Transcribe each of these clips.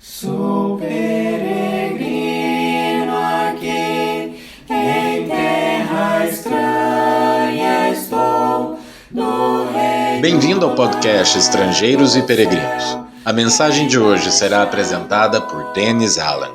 Sou peregrino aqui, em terra estranha estou, no reino. Bem-vindo ao podcast Estrangeiros e Peregrinos. A mensagem de hoje será apresentada por Dennis Allen.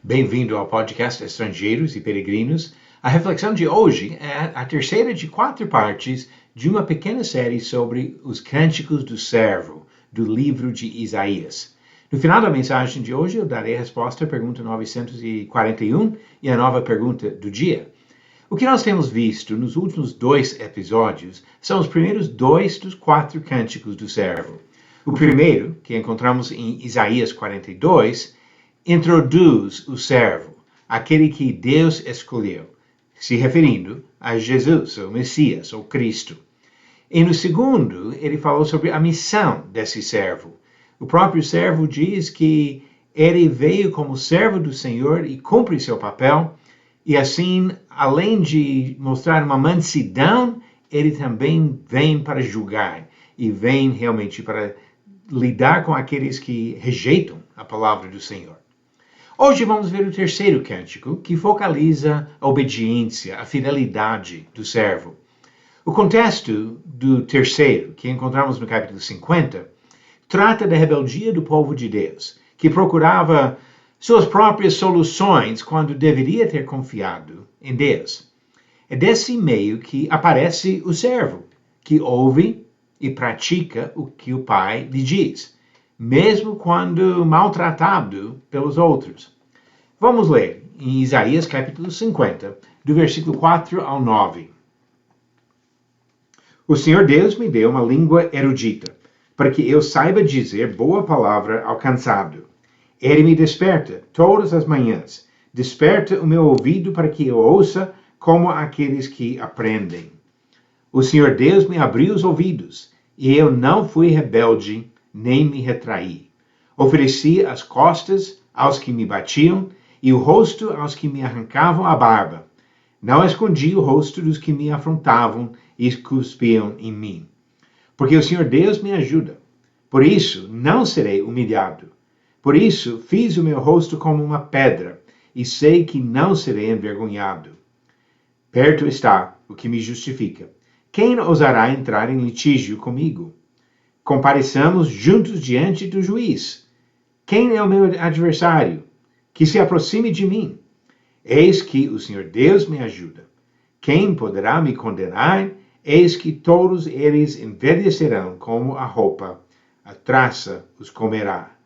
Bem-vindo ao podcast Estrangeiros e Peregrinos. A reflexão de hoje é a terceira de 4 partes de uma pequena série sobre os Cânticos do Servo, do livro de Isaías. No final da mensagem de hoje, eu darei a resposta à pergunta 941 e a nova pergunta do dia. O que nós temos visto nos últimos 2 episódios são os primeiros 2 dos 4 Cânticos do Servo. O primeiro, que encontramos em Isaías 42, introduz o servo, aquele que Deus escolheu, se referindo a Jesus, o Messias, ou Cristo. E no segundo, ele falou sobre a missão desse servo. O próprio servo diz que ele veio como servo do Senhor e cumpre seu papel, e assim, além de mostrar uma mansidão, ele também vem para julgar, e vem realmente para lidar com aqueles que rejeitam a palavra do Senhor. Hoje vamos ver o terceiro cântico, que focaliza a obediência, a fidelidade do servo. O contexto do terceiro, que encontramos no capítulo 50, trata da rebeldia do povo de Deus, que procurava suas próprias soluções quando deveria ter confiado em Deus. É desse meio que aparece o servo, que ouve e pratica o que o pai lhe diz, mesmo quando maltratado pelos outros. Vamos ler em Isaías capítulo 50, do versículo 4 ao 9. O Senhor Deus me deu uma língua erudita, para que eu saiba dizer boa palavra ao cansado. Ele me desperta todas as manhãs, desperta o meu ouvido para que eu ouça como aqueles que aprendem. O Senhor Deus me abriu os ouvidos, e eu não fui rebelde, nem me retraí. Ofereci as costas aos que me batiam, e o rosto aos que me arrancavam a barba. Não escondi o rosto dos que me afrontavam e cuspiam em mim. Porque o Senhor Deus me ajuda. Por isso não serei humilhado. Por isso fiz o meu rosto como uma pedra, e sei que não serei envergonhado. Perto está o que me justifica. Quem ousará entrar em litígio comigo? Compareçamos juntos diante do juiz. Quem é o meu adversário? Que se aproxime de mim. Eis que o Senhor Deus me ajuda. Quem poderá me condenar? Eis que todos eles envelhecerão como a roupa, a traça os comerá.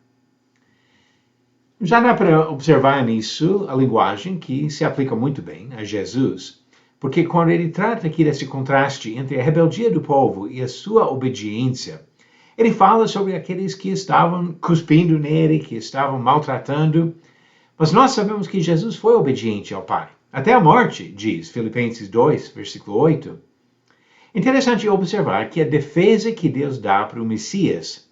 Já dá para observar nisso a linguagem que se aplica muito bem a Jesus, porque quando ele trata aqui desse contraste entre a rebeldia do povo e a sua obediência, ele fala sobre aqueles que estavam cuspindo nele, que estavam maltratando. Mas nós sabemos que Jesus foi obediente ao Pai, até a morte, diz Filipenses 2, versículo 8. Interessante observar que a defesa que Deus dá para o Messias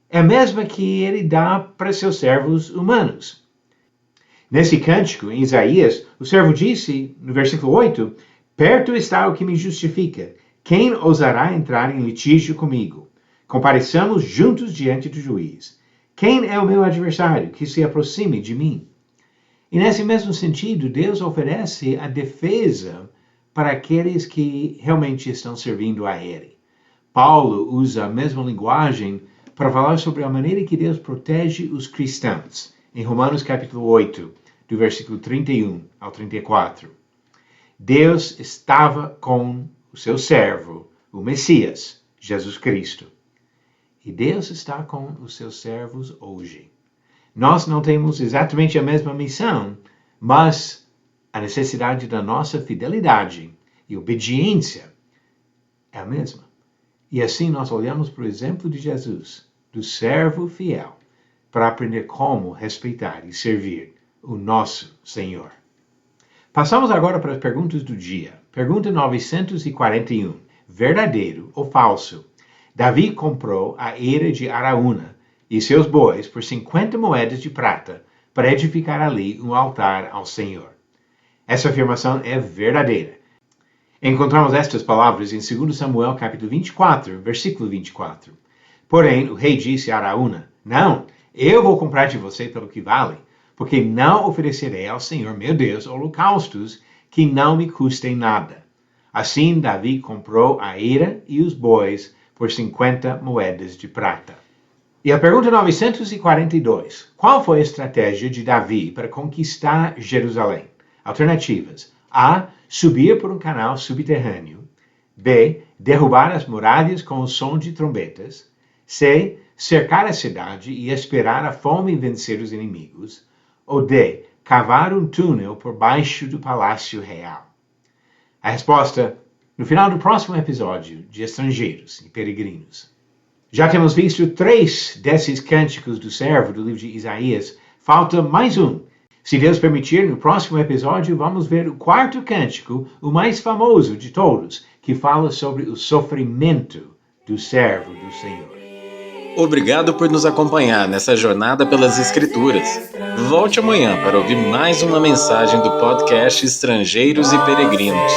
é a mesma que ele dá para seus servos humanos. Nesse cântico, em Isaías, o servo disse, no versículo 8, perto está o que me justifica. Quem ousará entrar em litígio comigo? Compareçamos juntos diante do juiz. Quem é o meu adversário que se aproxime de mim? E nesse mesmo sentido, Deus oferece a defesa para aqueles que realmente estão servindo a Ele. Paulo usa a mesma linguagem para falar sobre a maneira que Deus protege os cristãos, em Romanos capítulo 8, do versículo 31 ao 34. Deus estava com o seu servo, o Messias, Jesus Cristo. E Deus está com os seus servos hoje. Nós não temos exatamente a mesma missão, mas a necessidade da nossa fidelidade e obediência é a mesma. E assim nós olhamos para o exemplo de Jesus, do servo fiel, para aprender como respeitar e servir o nosso Senhor. Passamos agora para as perguntas do dia. Pergunta 941. Verdadeiro ou falso? Davi comprou a eira de Araúna e seus bois por 50 moedas de prata para edificar ali um altar ao Senhor. Essa afirmação é verdadeira. Encontramos estas palavras em 2 Samuel capítulo 24, versículo 24. Porém, o rei disse a Araúna, não, Eu vou comprar de você pelo que vale, porque não oferecerei ao Senhor meu Deus holocaustos que não me custem nada. Assim Davi comprou a eira e os bois por 50 moedas de prata. E a pergunta 942. Qual foi a estratégia de Davi para conquistar Jerusalém? Alternativas. A. Subir por um canal subterrâneo. B. Derrubar as muralhas com o som de trombetas. C. Cercar a cidade e esperar a fome vencer os inimigos. Ou D. Cavar um túnel por baixo do palácio real. A resposta no final do próximo episódio de Estrangeiros e Peregrinos. Já temos visto 3 desses cânticos do servo do livro de Isaías. Falta mais um. Se Deus permitir, no próximo episódio vamos ver o 4º cântico, o mais famoso de todos, que fala sobre o sofrimento do servo do Senhor. Obrigado por nos acompanhar nessa jornada pelas Escrituras. Volte amanhã para ouvir mais uma mensagem do podcast Estrangeiros e Peregrinos.